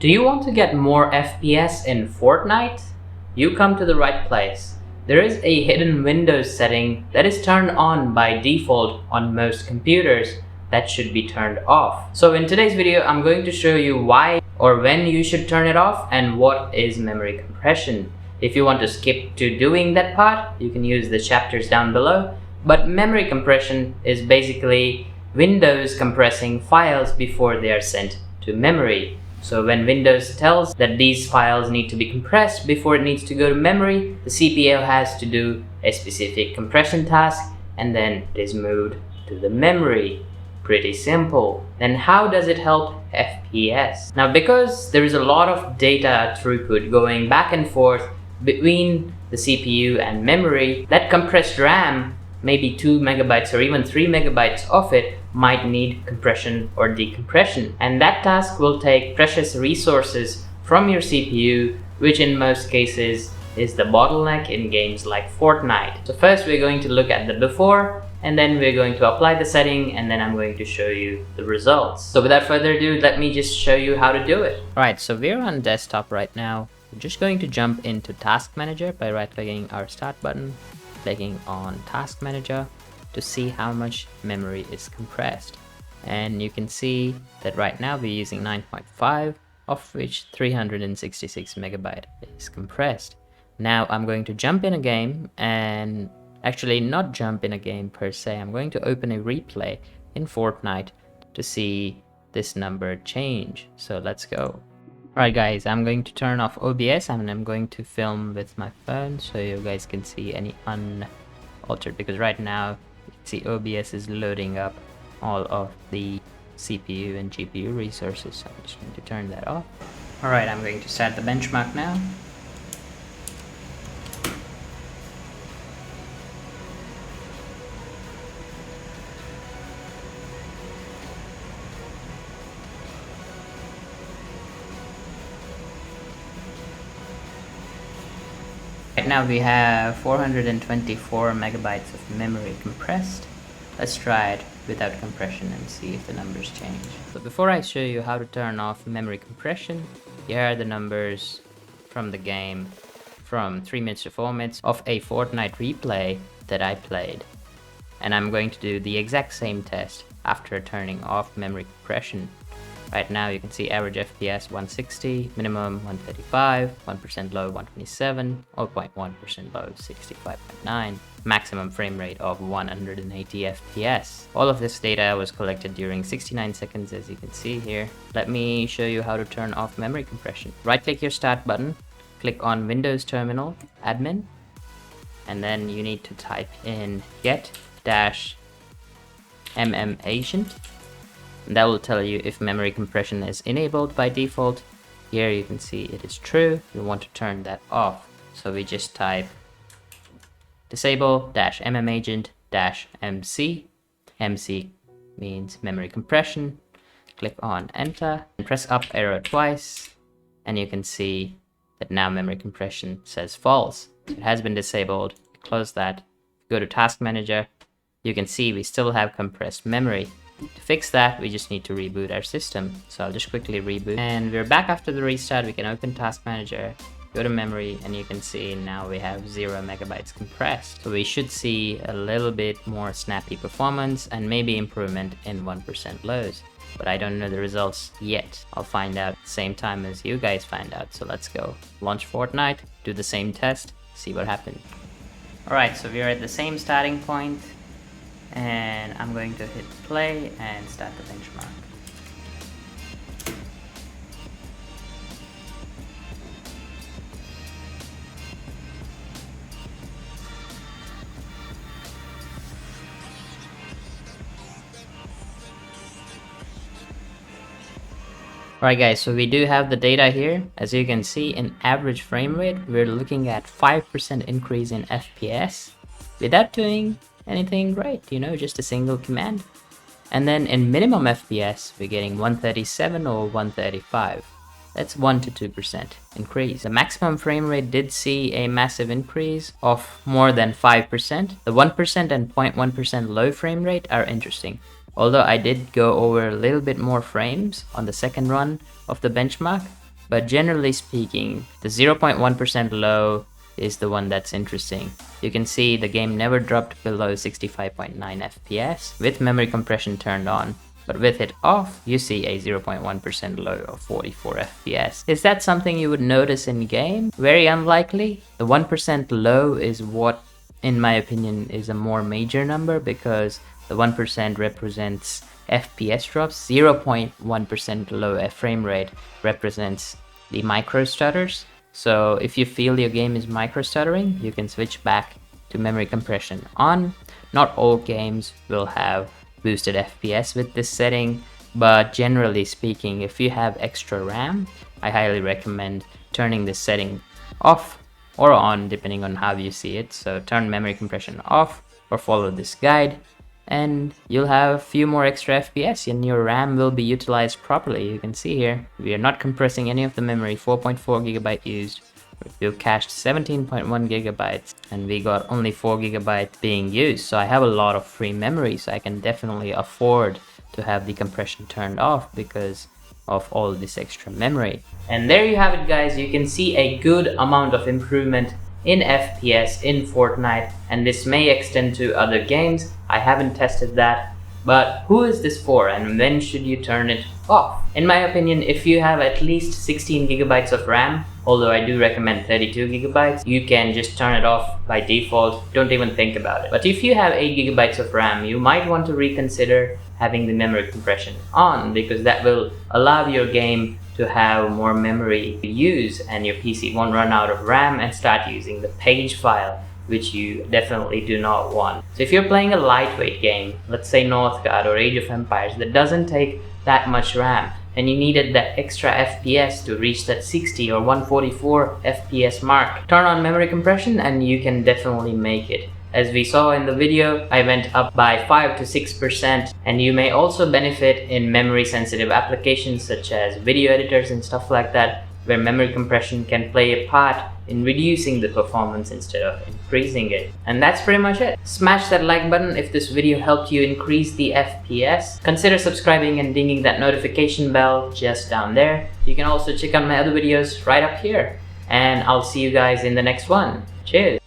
Do you want to get more FPS in Fortnite? You come to the right place. There is a hidden Windows setting that is turned on by default on most computers that should be turned off. So in today's video, I'm going to show you why or when you should turn it off and what is memory compression. If you want to skip to doing that part, you can use the chapters down below. But memory compression is basically Windows compressing files before they are sent to memory. So when Windows tells that these files need to be compressed before it needs to go to memory, the CPU has to do a specific compression task and then it is moved to the memory. Pretty simple. Then how does it help FPS? Now, because there is a lot of data throughput going back and forth between the CPU and memory, that compressed RAM, maybe 2 megabytes or even 3 megabytes of it, might need compression or decompression. And that task will take precious resources from your CPU, which in most cases is the bottleneck in games like Fortnite. So first we're going to look at the before, and then we're going to apply the setting, and then I'm going to show you the results. So without further ado, let me just show you how to do it. Alright, so we're on desktop right now. We're just going to jump into Task Manager by right-clicking our Start button, clicking on Task Manager to see how much memory is compressed. And you can see that right now we're using 9.5, of which 366 megabyte is compressed. Now I'm going to jump in a game, and actually not jump in a game per se. I'm going to open a replay in Fortnite to see this number change. So let's go. Alright guys, I'm going to turn off OBS and I'm going to film with my phone so you guys can see any unaltered, because right now you can see OBS is loading up all of the CPU and GPU resources, so I'm just going to turn that off. Alright, I'm going to set the benchmark now. Right now we have 424 megabytes of memory compressed. Let's try it without compression and see if the numbers change. But before I show you how to turn off memory compression, here are the numbers from the game from 3 minutes to 4 minutes of a Fortnite replay that I played. And I'm going to do the exact same test after turning off memory compression. Right now you can see average FPS 160, minimum 135, 1% low 127, 0.1% low 65.9, maximum frame rate of 180 FPS. All of this data was collected during 69 seconds, as you can see here. Let me show you how to turn off memory compression. Right click your Start button, click on Windows Terminal, Admin, and then you need to type in get-mmagent. That will tell you if memory compression is enabled by default. Here you can see it is true. We want to turn that off. So we just type Disable-MMAgent-MC. MC means memory compression. Click on Enter and press up arrow twice. And you can see that now memory compression says false. It has been disabled. Close that. Go to Task Manager. You can see we still have compressed memory. To fix that, we just need to reboot our system. So I'll just quickly reboot. And we're back after the restart. We can open Task Manager, go to memory, and you can see now we have 0 megabytes compressed. So we should see a little bit more snappy performance and maybe improvement in 1% lows. But I don't know the results yet. I'll find out at the same time as you guys find out. So let's go. Launch Fortnite, do the same test, see what happens. Alright, so we're at the same starting point. And I'm going to hit play and start the benchmark. Alright guys, so we do have the data here. As you can see, in average frame rate, we're looking at 5% increase in FPS without doing anything great, just a single command. And then in minimum FPS, we're getting 137 or 135. That's 1 to 2% increase. The maximum frame rate did see a massive increase of more than 5%. The 1% and 0.1% low frame rate are interesting. Although I did go over a little bit more frames on the second run of the benchmark, but generally speaking, the 0.1% low is the one that's interesting. You can see the game never dropped below 65.9 FPS with memory compression turned on, but with it off, you see a 0.1% low of 44 FPS. Is that something you would notice in game? Very unlikely. The 1% low is what, in my opinion, is a more major number, because the 1% represents FPS drops. 0.1% low frame rate represents the micro stutters. So if you feel your game is micro stuttering, you can switch back to memory compression on. Not all games will have boosted FPS with this setting, but generally speaking, if you have extra RAM, I highly recommend turning this setting off or on depending on how you see it. So turn memory compression off or follow this guide, and you'll have a few more extra FPS and your RAM will be utilized properly. You can see here, we are not compressing any of the memory, 4.4 GB used. We've cached 17.1 gigabytes and we got only 4 gigabytes being used. So I have a lot of free memory, so I can definitely afford to have the compression turned off because of all this extra memory. And there you have it, guys. You can see a good amount of improvement in FPS in Fortnite, and this may extend to other games. I haven't tested that, but who is this for and when should you turn it off? In my opinion, if you have at least 16 gigabytes of RAM, although I do recommend 32 gigabytes, you can just turn it off by default. Don't even think about it. But if you have 8 gigabytes of RAM, you might want to reconsider having the memory compression on, because that will allow your game to have more memory to use and your PC won't run out of RAM and start using the page file, which you definitely do not want. So if you're playing a lightweight game, let's say Northgard or Age of Empires, that doesn't take that much RAM, and you needed that extra FPS to reach that 60 or 144 FPS mark, turn on memory compression and you can definitely make it. As we saw in the video, I went up by 5 to 6%, and you may also benefit in memory sensitive applications such as video editors and stuff like that, where memory compression can play a part in reducing the performance instead of increasing it. And that's pretty much it. Smash that like button if this video helped you increase the FPS. Consider subscribing and dinging that notification bell just down there. You can also check out my other videos right up here. And I'll see you guys in the next one. Cheers!